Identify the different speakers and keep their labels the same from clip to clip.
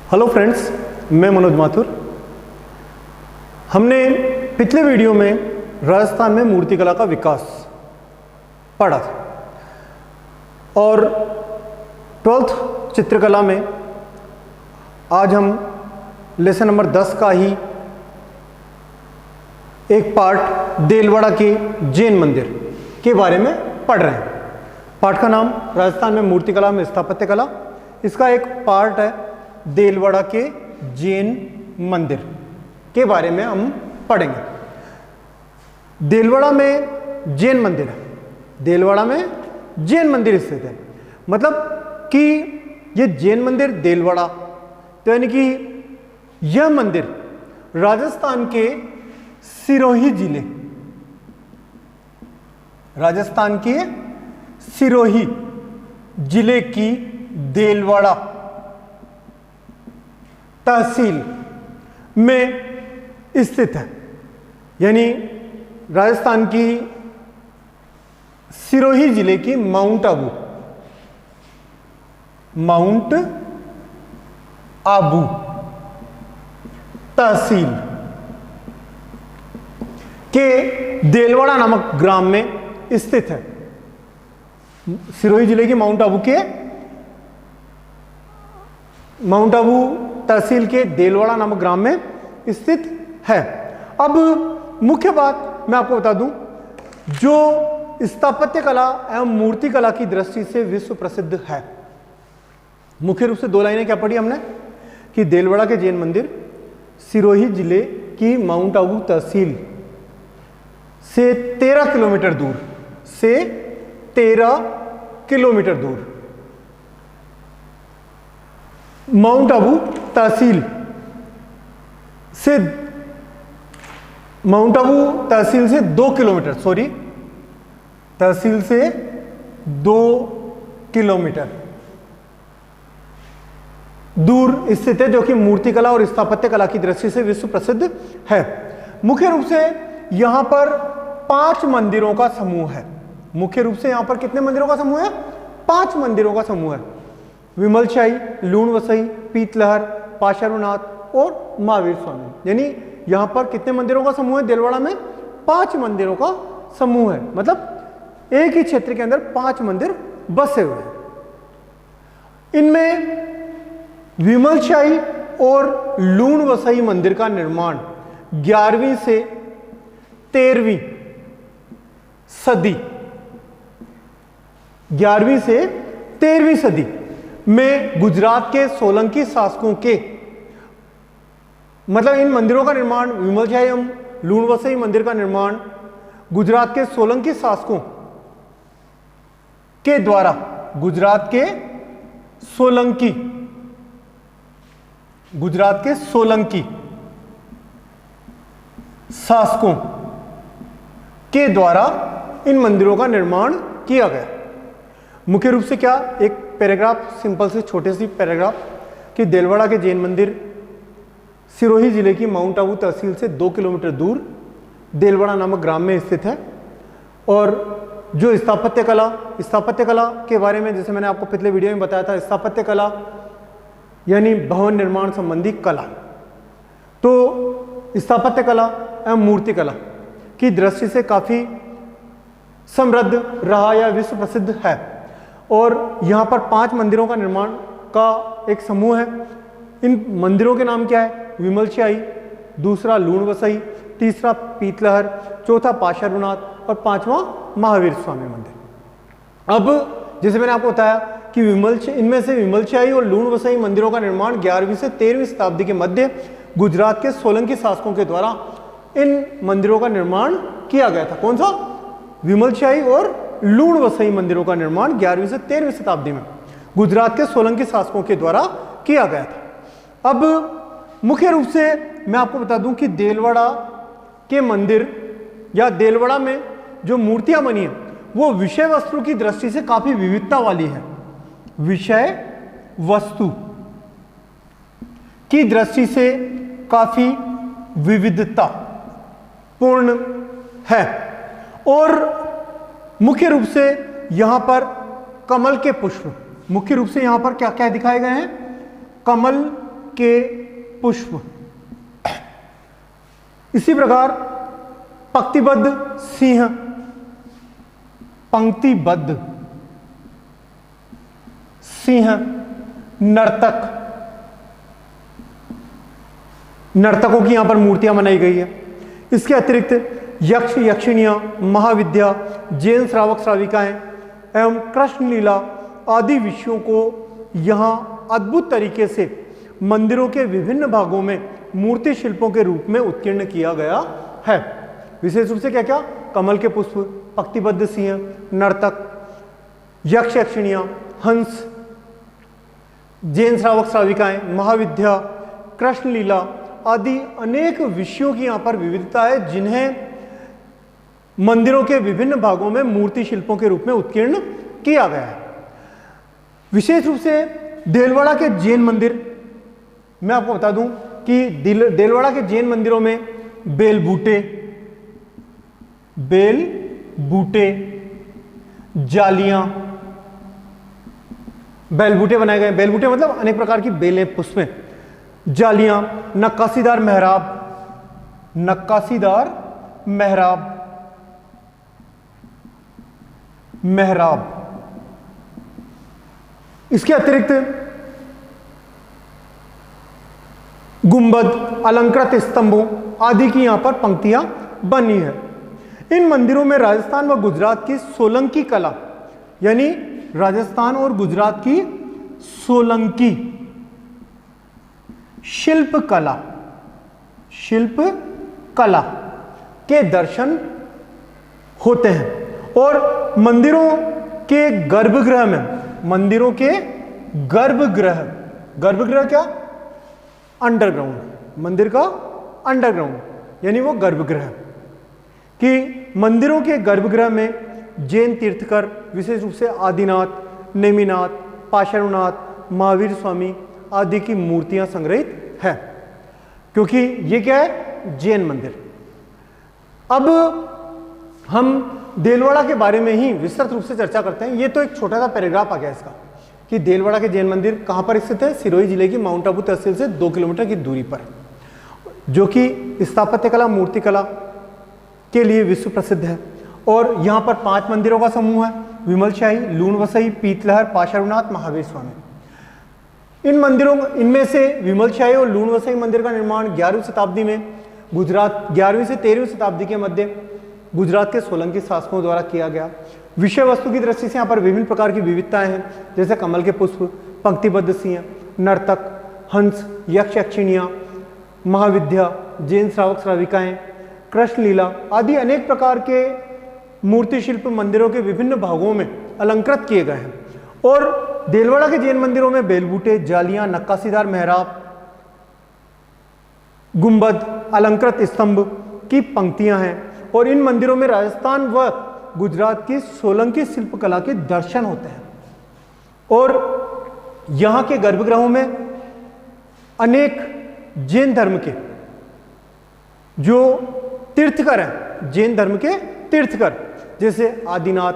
Speaker 1: Hello friends, मैं मनोज माथुर। हमने पिछले वीडियो में राजस्थान में मूर्तिकला का विकास पढ़ा था और 12th चित्रकला में आज हम लेसन नंबर 10 का ही एक पार्ट देलवाड़ा के जैन मंदिर के बारे में पढ़ रहे हैं। पाठ का नाम राजस्थान में मूर्तिकला में स्थापत्य कला। इसका एक पार्ट है देलवाड़ा के जैन मंदिर के बारे में हम पढ़ेंगे। देलवाड़ा में जैन मंदिर है, देलवाड़ा में जैन मंदिर स्थित है। मतलब कि ये जैन मंदिर देलवाड़ा, तो यानी कि यह मंदिर राजस्थान के सिरोही जिले, राजस्थान के सिरोही जिले की देलवाड़ा तहसील में स्थित है। यानी राजस्थान की सिरोही जिले की माउंट आबू तहसील के देलवाड़ा नामक ग्राम में स्थित है। सिरोही जिले की माउंट आबू तहसील के देलवाड़ा नामक ग्राम में स्थित है। अब मुख्य बात मैं आपको बता दूं, जो स्थापत्य कला एवं मूर्ति कला की दृष्टि से विश्व प्रसिद्ध है। मुख्य रूप से दो लाइनें क्या पढ़ी हमने कि देलवाड़ा के जैन मंदिर सिरोही जिले की माउंट आबू तहसील से 13 किलोमीटर दूर, से 13 किलोमीटर दूर माउंट आबू तहसील से 2 किलोमीटर, तहसील से 2 किलोमीटर दूर स्थित है, जो कि मूर्तिकला और स्थापत्य कला की दृष्टि से विश्व प्रसिद्ध है। मुख्य रूप से यहां पर 5 मंदिरों का समूह है। मुख्य रूप से यहां पर कितने मंदिरों का समूह है? 5 मंदिरों का समूह है। विमलशाही, लूणवसई, पीतलहर, पाशारुनाथ और महावीर स्वामी। यानी यहां पर कितने मंदिरों का समूह है? देलवाड़ा में 5 मंदिरों का समूह है। मतलब एक ही क्षेत्र के अंदर 5 मंदिर बसे हुए हैं। इनमें विमलशाही और लूणवसई मंदिर का निर्माण 11वीं से 13वीं सदी, 11वीं से 13वीं सदी में गुजरात के सोलंकी शासकों के, मतलब इन मंदिरों का निर्माण, विमलशाही एवं लूणवसई मंदिर का निर्माण गुजरात के सोलंकी शासकों के द्वारा, गुजरात के सोलंकी शासकों के द्वारा इन मंदिरों का निर्माण किया गया। मुख्य रूप से क्या, एक पैराग्राफ, सिंपल से छोटे सी पैराग्राफ कि देलवाड़ा के जैन मंदिर सिरोही जिले की माउंट आबू तहसील से 2 किलोमीटर दूर देलवाड़ा नामक ग्राम में स्थित है। और जो स्थापत्य कला के बारे में, जैसे मैंने आपको पिछले वीडियो में बताया था, स्थापत्य कला यानी भवन निर्माण संबंधी कला। तो स्थापत्य कला एवं मूर्ति कला की दृष्टि से काफी समृद्ध रहा या विश्व प्रसिद्ध है। और यहां पर 5 मंदिरों का निर्माण का एक समूह है। इन मंदिरों के नाम क्या है? विमलशाही, दूसरा लूणवसई, तीसरा पीतलहर, चौथा पाशारुनाथ और 5वां महावीर स्वामी मंदिर। अब जैसे मैंने आपको बताया कि इनमें से विमलशाही और लूणवसई मंदिरों का निर्माण 11वीं से 13वीं शताब्दी के मध्य गुजरात के सोलंकी शासकों के द्वारा इन मंदिरों का निर्माण किया गया था। कौन सा? विमलशाही और लूणवसई मंदिरों का निर्माण 11वीं से 13वीं शताब्दी में गुजरात के सोलंकी शासकों के द्वारा किया गया था। अब मुख्य रूप से मैं आपको बता दूं कि देलवाड़ा के मंदिर या देलवाड़ा में जो मूर्तियां बनी है वो विषय वस्तु की दृष्टि से काफी विविधता वाली है। विषय वस्तु की दृष्टि से काफी विविधता पूर्ण है। और मुख्य रूप से यहां पर कमल के पुष्प, मुख्य रूप से यहां पर क्या क्या दिखाए गए हैं? कमल के पुष्प। इसी प्रकार पंक्तिबद्ध सिंह, पंक्तिबद्ध सिंह, नर्तक, नर्तकों की यहां पर मूर्तियां बनाई गई है। इसके अतिरिक्त यक्ष, यक्षिणियां, महाविद्या, जैन श्रावक श्राविकाएं एवं कृष्ण लीला आदि विषयों को यहां अद्भुत तरीके से मंदिरों के विभिन्न भागों में मूर्ति शिल्पों के रूप में उत्कीर्ण किया गया है। विशेष रूप से क्या क्या? कमल के पुष्प, पंक्तिबद्ध सिंह, नर्तक, यक्ष यक्षिणियां, हंस, जैन श्रावक श्राविकाएं, महाविद्या, कृष्ण लीला आदि अनेक विषयों की यहां पर विविधता है, जिन्हें मंदिरों के विभिन्न भागों में मूर्ति शिल्पों के रूप में उत्कीर्ण किया गया है। विशेष रूप से देलवाड़ा के जैन मंदिर, मैं आपको बता दूं कि देलवाड़ा के जैन मंदिरों में बेल बूटे, जालियां, बेल बूटे बनाए गए। बेल बूटे मतलब अनेक प्रकार की बेलें, पुष्पें, जालियां, नक्काशीदार मेहराब। इसके अतिरिक्त गुंबद, अलंकृत स्तंभों आदि की यहां पर पंक्तियां बनी है। इन मंदिरों में राजस्थान व गुजरात की सोलंकी कला, यानी राजस्थान और गुजरात की सोलंकी शिल्प कला के दर्शन होते हैं। और मंदिरों के गर्भगृह क्या? अंडरग्राउंड, मंदिर का अंडरग्राउंड यानी वो गर्भगृह, कि मंदिरों के गर्भगृह में जैन तीर्थकर, विशेष रूप से आदिनाथ, नेमिनाथ, पाशरुनाथ, महावीर स्वामी आदि की मूर्तियां संग्रहित है, क्योंकि ये क्या है? जैन मंदिर। अब हम देलवाड़ा के बारे में ही विस्तृत रूप से चर्चा करते हैं। ये तो एक छोटा सा पैराग्राफ आ गया इसका, कि देलवाड़ा के जैन मंदिर कहां पर स्थित है? सिरोही जिले की माउंट आबू तहसील से 2 किलोमीटर की दूरी पर, जो कि स्थापत्य कला, मूर्ति कला के लिए विश्व प्रसिद्ध है। और यहां पर 5 मंदिरों का समूह है: विमलशाही, लूणवसई, पीतलहर, पाशरुनाथ, महावीर स्वामी। इन मंदिरों, इनमें से विमलशाही और लूणवसई मंदिर का निर्माण 11वीं शताब्दी में गुजरात, 11वीं से 13वीं शताब्दी के मध्य गुजरात के सोलंकी शासकों द्वारा किया गया। विषय वस्तु की दृष्टि से यहाँ पर विभिन्न प्रकार की विविधताएं हैं, जैसे कमल के पुष्प, पंक्तिबद्ध सिंह, नर्तक, हंस, यक्ष यक्षिणियां, महाविद्या, जैन श्रावक श्राविकाएं, कृष्ण लीला आदि अनेक प्रकार के मूर्ति शिल्प मंदिरों के विभिन्न भागों में अलंकृत किए गए हैं। और देलवाड़ा के जैन मंदिरों में बेलबूटे, जालियां, नक्काशीदार मेहराब, गुंबद, अलंकृत स्तंभ की पंक्तियां हैं। और इन मंदिरों में राजस्थान व गुजरात की सोलंकी शिल्पकला के दर्शन होते हैं। और यहां के गर्भगृहों में अनेक जैन धर्म के जो तीर्थकर हैं, जैन धर्म के तीर्थकर, जैसे आदिनाथ,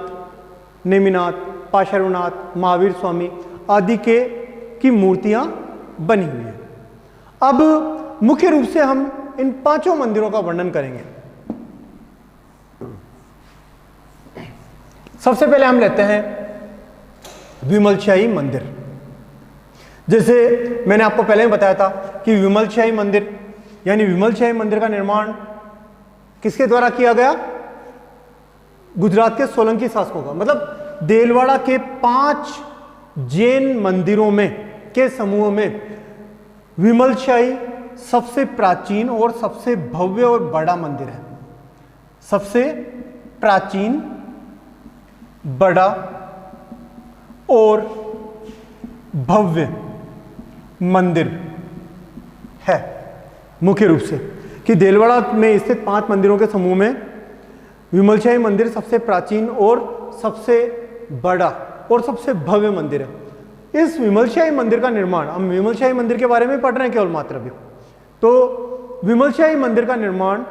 Speaker 1: नेमिनाथ, पाशरुनाथ, महावीर स्वामी आदि की मूर्तियां बनी हुई हैं। अब मुख्य रूप से हम इन 5 मंदिरों का वर्णन करेंगे। सबसे पहले हम लेते हैं विमलशाही मंदिर। जैसे मैंने आपको पहले ही बताया था कि विमलशाही मंदिर, यानी विमलशाही मंदिर का निर्माण किसके द्वारा किया गया? गुजरात के सोलंकी शासकों का, मतलब देलवाड़ा के 5 जैन मंदिरों में के समूह में विमलशाही सबसे प्राचीन और सबसे भव्य और बड़ा मंदिर है। सबसे प्राचीन, बड़ा और भव्य मंदिर है। मुख्य रूप से कि देलवाड़ा में स्थित 5 मंदिरों के समूह में विमलशाही मंदिर सबसे प्राचीन और सबसे बड़ा और सबसे भव्य मंदिर है। इस विमलशाही मंदिर का निर्माण, हम विमलशाही मंदिर के बारे में पढ़ रहे हैं केवल मात्र अभी, तो विमलशाही मंदिर का निर्माण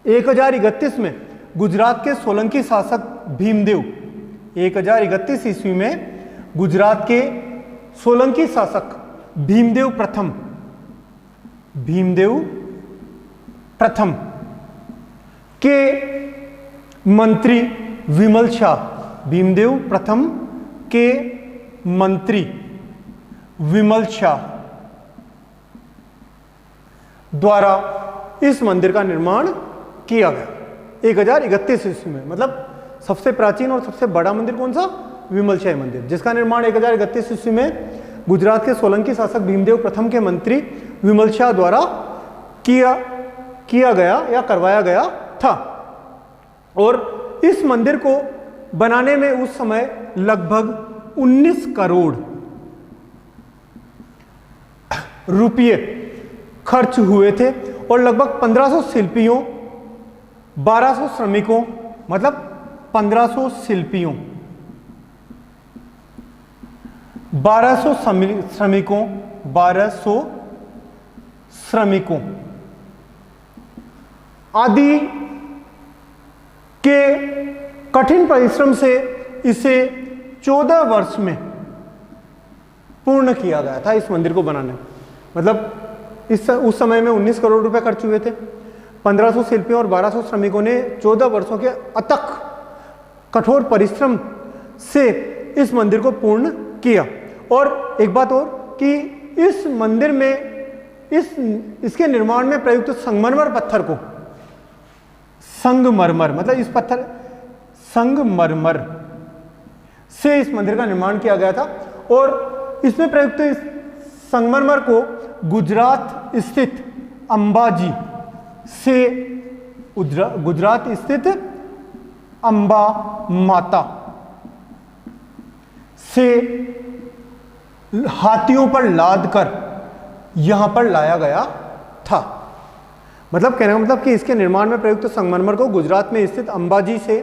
Speaker 1: 1031 में गुजरात के सोलंकी शासक भीमदेव, 1031 ईस्वी में गुजरात के सोलंकी शासक भीमदेव प्रथम भीमदेव प्रथम के मंत्री विमल शाह, भीमदेव प्रथम के मंत्री विमल शाह द्वारा इस मंदिर का निर्माण किया गया 1031 ईस्वी में। मतलब सबसे प्राचीन और सबसे बड़ा मंदिर कौन सा? विमल शाही मंदिर, जिसका निर्माण 1031 ईस्वी में गुजरात के सोलंकी शासक भीमदेव प्रथम के मंत्री विमल शाह द्वारा किया गया या करवाया गया था। और इस मंदिर को बनाने में उस समय लगभग 19 करोड़ रुपये खर्च हुए थे और लगभग 1500 शिल्पियों, 1200 श्रमिकों, मतलब 1500 शिल्पियों, 1200 श्रमिकों, 1200 श्रमिकों आदि के कठिन परिश्रम से इसे 14 वर्ष में पूर्ण किया गया था इस मंदिर को बनाने। मतलब उस समय में 19 करोड़ रुपए खर्च हुए थे, 1500 शिल्पियों और 1200 श्रमिकों ने 14 वर्षों के अथक कठोर परिश्रम से इस मंदिर को पूर्ण किया। और एक बात और कि इस मंदिर में इसके निर्माण में प्रयुक्त संगमरमर पत्थर को, संगमरमर मतलब इस पत्थर संगमरमर से इस मंदिर का निर्माण किया गया था। और इसमें प्रयुक्त इस संगमरमर को गुजरात स्थित अंबाजी से, गुजरात स्थित अंबा माता से हाथियों पर लाद कर यहां पर लाया गया था। मतलब कहने का मतलब कि इसके निर्माण में प्रयुक्त संगमरमर को गुजरात में स्थित अंबाजी से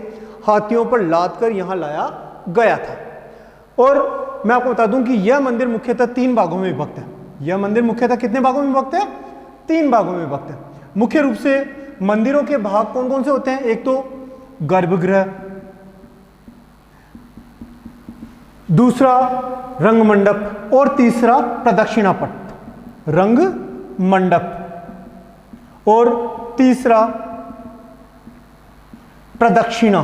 Speaker 1: हाथियों पर लाद कर यहां लाया गया था। और मैं आपको बता दूं कि यह मंदिर मुख्यतः 3 भागों में विभक्त है। यह मंदिर मुख्यतः कितने भागों में विभक्त है? 3 भागों में विभक्त है। मुख्य रूप से मंदिरों के भाग कौन कौन से होते हैं? एक तो गर्भगृह, दूसरा रंग मंडप और तीसरा प्रदक्षिणा पथ। रंग मंडप और तीसरा प्रदक्षिणा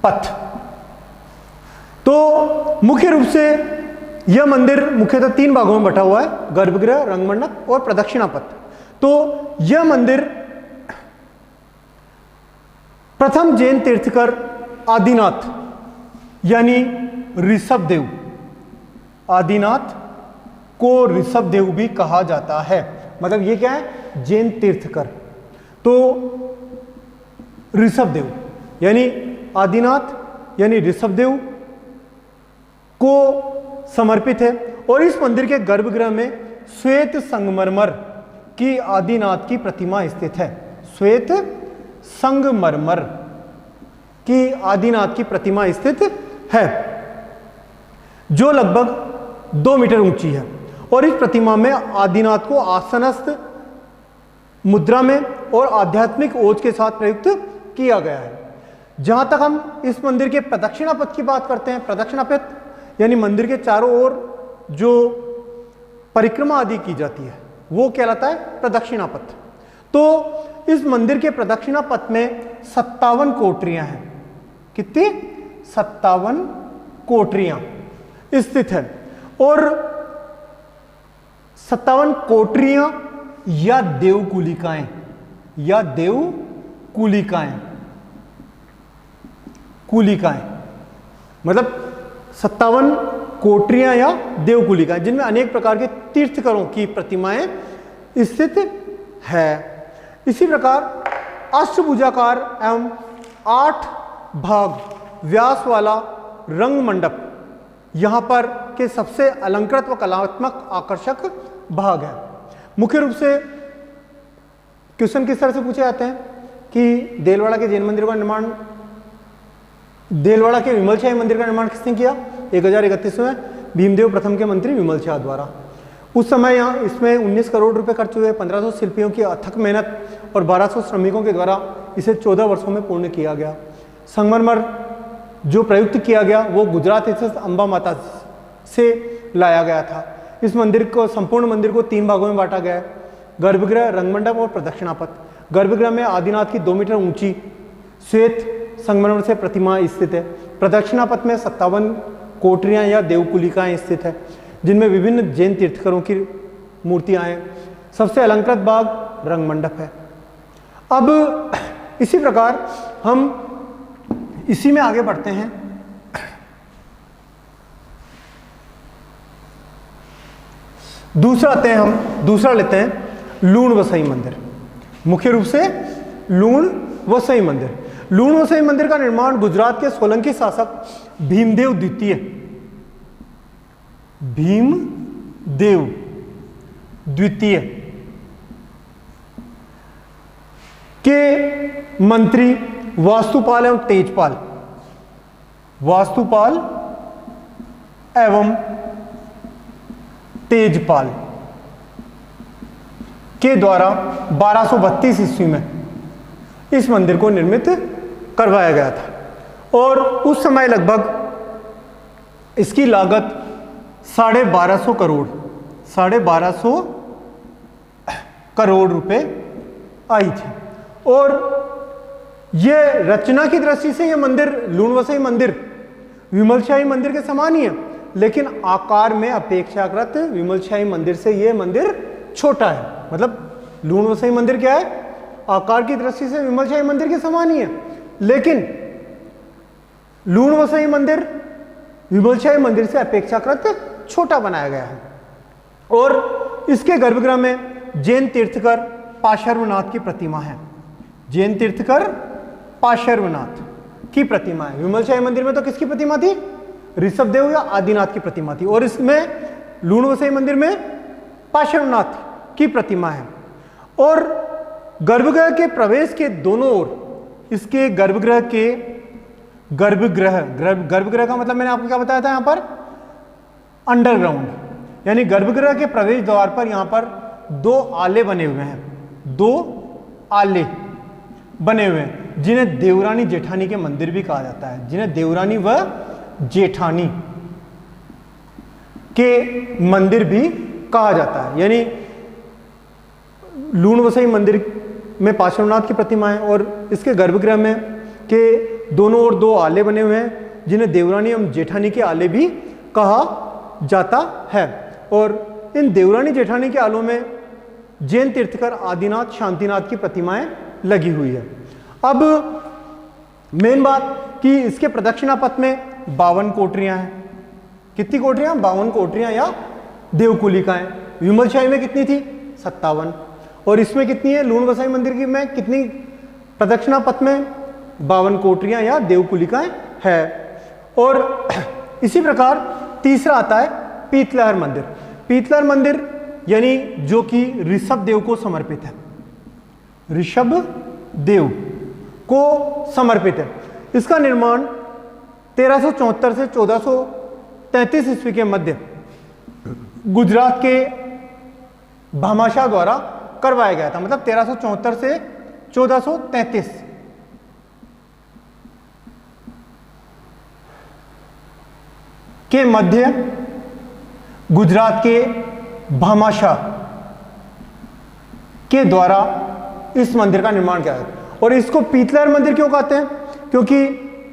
Speaker 1: पथ। तो मुख्य रूप से यह मंदिर मुख्यतः 3 भागों में बटा हुआ है, गर्भगृह, रंग मंडप और प्रदक्षिणा पथ। तो यह मंदिर प्रथम जैन तीर्थकर आदिनाथ यानी ऋषभदेव, आदिनाथ को ऋषभदेव भी कहा जाता है। मतलब ये क्या है? जैन तीर्थकर। तो ऋषभदेव यानी आदिनाथ यानी ऋषभदेव को समर्पित है। और इस मंदिर के गर्भगृह में श्वेत संगमरमर की आदिनाथ की प्रतिमा स्थित है। श्वेत संगमरमर की आदिनाथ की प्रतिमा स्थित है जो लगभग 2 मीटर ऊंची है। और इस प्रतिमा में आदिनाथ को आसनस्थ मुद्रा में और आध्यात्मिक ओज के साथ प्रयुक्त किया गया है। जहां तक हम इस मंदिर के प्रदक्षिणा पथ की बात करते हैं, प्रदक्षिणा पथ यानी मंदिर के चारों ओर जो परिक्रमा आदि की जाती है वो कहलाता है प्रदक्षिणा पथ। तो इस मंदिर के प्रदक्षिणा पथ में 57 कोठरियां हैं। कितनी? 57 कोठरियां स्थित है। और 57 कोठरियां या देवकुलिकाएं कुलिकाएं मतलब 57 कोठरियां या देवकुलिकाएं जिनमें अनेक प्रकार के तीर्थकरों की प्रतिमाएं स्थित है। इसी प्रकार अष्टभुजाकार एवं 8 भाग व्यास वाला रंग मंडप यहां पर के सबसे अलंकृत व कलात्मक आकर्षक भाग है। मुख्य रूप से क्वेश्चन किस तरह से पूछे जाते हैं कि देलवाड़ा के जैन मंदिर का निर्माण, देलवाड़ा के विमल शाही मंदिर का निर्माण किसने किया? 1031 में भीमदेव प्रथम के मंत्री विमल शाह द्वारा। उस समय यहाँ इसमें 19 करोड़ रुपए खर्च हुए, 1500 शिल्पियों की अथक मेहनत और 1200 श्रमिकों के द्वारा इसे 14 वर्षों में पूर्ण किया गया। संगमरमर जो प्रयुक्त किया गया वो गुजरात स्थित अंबा माता से लाया गया था। इस मंदिर को, संपूर्ण मंदिर को 3 भागों में बांटा गया है, गर्भगृह, रंगमंडप और प्रदक्षिणापथ। गर्भगृह में आदिनाथ की 2 मीटर ऊंची श्वेत संगमरमर से प्रतिमा स्थित है। प्रदक्षिणापथ में 57 कोठरियां या देवकुलिकाएं स्थित है, जिनमें विभिन्न जैन तीर्थंकरों की मूर्तियां हैं। सबसे अलंकृत भाग रंगमंडप है। अब इसी प्रकार हम इसी में आगे बढ़ते हैं। दूसरा आते हैं, हम दूसरा लेते हैं लूण वसई मंदिर। मुख्य रूप से लूण वसई मंदिर। लूण वसई मंदिर का निर्माण गुजरात के सोलंकी शासक भीमदेव द्वितीय के मंत्री वास्तुपाल एवं तेजपाल के द्वारा 1232 ईस्वी में इस मंदिर को निर्मित करवाया गया था और उस समय लगभग इसकी लागत 1250 करोड़ रुपए आई थी। और यह रचना की दृष्टि से यह मंदिर, लूण वसई मंदिर, विमलशाही मंदिर के समान ही है, लेकिन आकार में अपेक्षाकृत विमलशाही मंदिर से यह मंदिर छोटा है। मतलब लूण वसई मंदिर क्या है, आकार की दृष्टि से विमलशाही मंदिर के समान ही है, लेकिन लूण वसई मंदिर विमलशाही मंदिर से अपेक्षाकृत छोटा बनाया गया है। और इसके गर्भगृह में जैन तीर्थकर पार्श्वनाथ की प्रतिमा है। जैन तीर्थकर पार्श्वनाथ की प्रतिमा है। विमलशाही मंदिर में तो किसकी प्रतिमा थी, ऋषभदेव या आदिनाथ की प्रतिमा थी, और इसमें लूण वसई मंदिर में पार्श्वनाथ की प्रतिमा है। और गर्भगृह के प्रवेश के दोनों ओर इसके गर्भगृह का मतलब मैंने आपको क्या बताया था, यहां पर अंडरग्राउंड, यानी गर्भगृह के प्रवेश द्वार पर यहां पर 2 आले बने हुए हैं, 2 आले बने हुए हैं, जिन्हें देवरानी जेठानी के मंदिर भी कहा जाता है, जिन्हें देवरानी व जेठानी के मंदिर भी कहा जाता है। यानी लूण वसई मंदिर में पार्श्वनाथ की प्रतिमा है और इसके गर्भगृह में के दोनों ओर 2 आले बने हुए हैं, जिन्हें देवरानी एवं जेठानी के आले भी कहा जाता है। और इन देवरानी जेठानी के आलों में जैन तीर्थकर आदिनाथ, शांतिनाथ की प्रतिमाएं लगी हुई है। अब मेन बात कि इसके प्रदक्षिणापथ में 52 कोठरियां हैं। कितनी कोठरियां? 52 कोठरियां या देवकुलिकाएं। विमलशाही में कितनी थी? 57। और इसमें कितनी है? लूण वसई मंदिर की में कितनी? प्रदक्षिणापथ में 52 कोठरियां या देवकुलिकाएं है। और इसी प्रकार तीसरा आता है पीतलहर मंदिर। पीतलहर मंदिर यानी जो कि ऋषभदेव को समर्पित है, ऋषभदेव को समर्पित है। इसका निर्माण 1374 से 1433 ईस्वी के मध्य गुजरात के भामाशाह द्वारा करवाया गया था। मतलब 1374 से 1433 के मध्य गुजरात के भामाशाह के द्वारा इस मंदिर का निर्माण किया गया। और इसको पीतलहर मंदिर क्यों कहते हैं? क्योंकि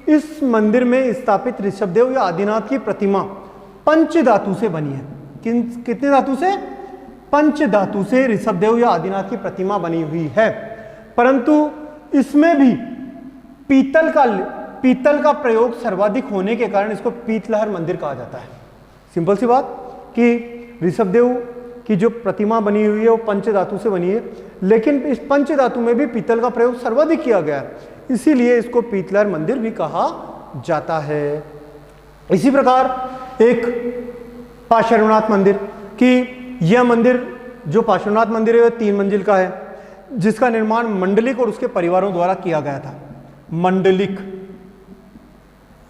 Speaker 1: इस मंदिर में स्थापित ऋषभदेव या आदिनाथ की प्रतिमा पंच धातु से बनी है। कितने धातु से? पंच धातु से ऋषभदेव या आदिनाथ की प्रतिमा बनी हुई है। परंतु इसमें भी पीतल का प्रयोग सर्वाधिक होने के कारण इसको पीतलहर मंदिर कहा जाता है। सिंपल सी बात कि ऋषभदेव की जो प्रतिमा बनी हुई है वो पंच धातु से बनी है, लेकिन इस पंच धातु में भी पीतल का प्रयोग सर्वाधिक किया गया है, इसीलिए इसको पीतलहर मंदिर भी कहा जाता है। इसी प्रकार एक पार्श्वनाथ मंदिर कि यह मंदिर जो पार्श्वनाथ मंदिर है वह 3 मंजिल का है, जिसका निर्माण मंडलिक और उसके परिवारों द्वारा किया गया था। मंडलिक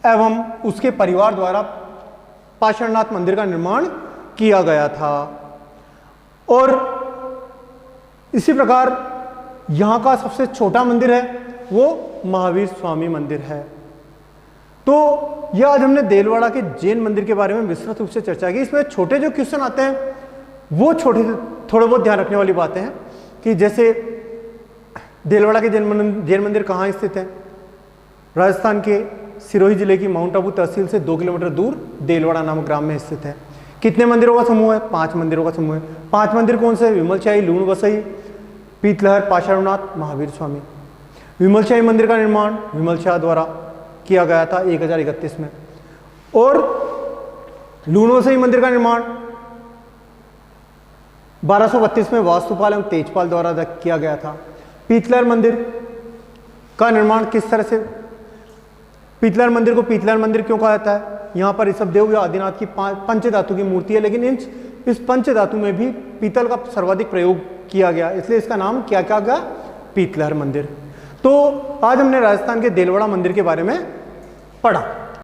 Speaker 1: एवं उसके परिवार द्वारा पार्श्वनाथ मंदिर का निर्माण किया गया था। और इसी प्रकार यहाँ का सबसे छोटा मंदिर है वो महावीर स्वामी मंदिर है। तो यह आज हमने देलवाड़ा के जैन मंदिर के बारे में विस्तृत रूप से चर्चा की। इसमें छोटे जो क्वेश्चन आते हैं वो थोड़े बहुत ध्यान रखने वाली बातें हैं कि जैसे देलवाड़ा के जैन मंदिर कहाँ स्थित है? राजस्थान के सिरोही जिले की माउंट आबू तहसील से 2 किलोमीटर दूर देलवाड़ा नामक ग्राम में स्थित है। कितने मंदिरों का समूह है? 5 मंदिरों का समूह है। 5 मंदिर कौन से? विमलशाही, लूण वसई, पीतलहर, पाषाणनाथ, महावीर स्वामी। विमलशाही मंदिर का निर्माण विमल शाह द्वारा किया गया था 1031 में, और लूण वसई मंदिर का निर्माण 1232 में वास्तुपाल एवं तेजपाल द्वारा किया गया था। पीतलहर मंदिर का निर्माण किस तरह से? पीतलहर मंदिर को पीतलहर मंदिर क्यों कहा जाता है? यहाँ पर ऋषभदेव या आदिनाथ की पंचधातु की मूर्ति है, लेकिन इस पंचधातु में भी पीतल का सर्वाधिक प्रयोग किया गया, इसलिए इसका नाम क्या क्या गया? पीतलहर मंदिर। तो आज हमने राजस्थान के देलवाड़ा मंदिर के बारे में पढ़ा।